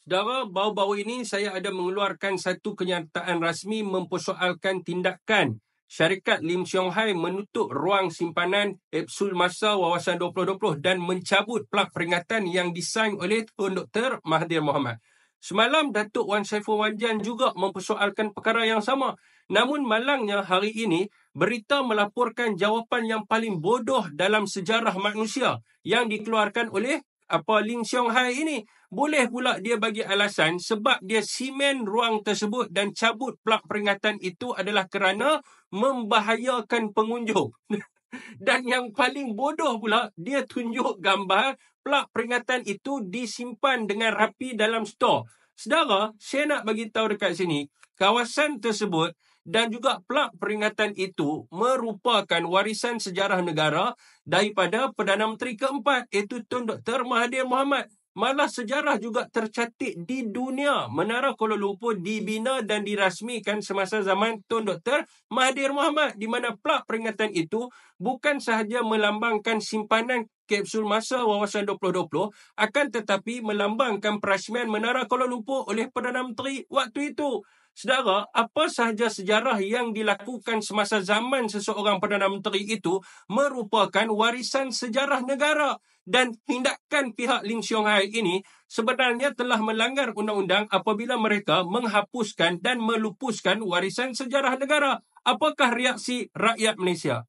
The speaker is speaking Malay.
Saudara, baru-baru ini saya ada mengeluarkan satu kenyataan rasmi mempersoalkan tindakan syarikat Lim Siong Hai menutup ruang simpanan kapsul masa wawasan 2020 dan mencabut plak peringatan yang disain oleh Tun Dr. Mahathir Mohamad. Semalam Datuk Wan Saiful Wanjan juga mempersoalkan perkara yang sama. Namun malangnya hari ini berita melaporkan jawapan yang paling bodoh dalam sejarah manusia yang dikeluarkan oleh Lim Siong Hai ini. Boleh pula dia bagi alasan sebab dia simen ruang tersebut dan cabut plak peringatan itu adalah kerana membahayakan pengunjung. Dan yang paling bodoh pula, dia tunjuk gambar plak peringatan itu disimpan dengan rapi dalam stor. Saudara, saya nak bagi tahu dekat sini, kawasan tersebut dan juga plak peringatan itu merupakan warisan sejarah negara daripada Perdana Menteri keempat, iaitu Tun Dr. Mahathir Mohamad. Malah sejarah juga tercatat di dunia. Menara Kuala Lumpur dibina dan dirasmikan semasa zaman Tun Dr. Mahathir Mohamad, di mana plak peringatan itu bukan sahaja melambangkan simpanan kapsul masa wawasan 2020, akan tetapi melambangkan perasmian Menara Kuala Lumpur oleh Perdana Menteri waktu itu. Saudara, apa sahaja sejarah yang dilakukan semasa zaman seseorang Perdana Menteri itu merupakan warisan sejarah negara. Dan tindakan pihak Lim Siong Hai ini sebenarnya telah melanggar undang-undang apabila mereka menghapuskan dan melupuskan warisan sejarah negara. Apakah reaksi rakyat Malaysia?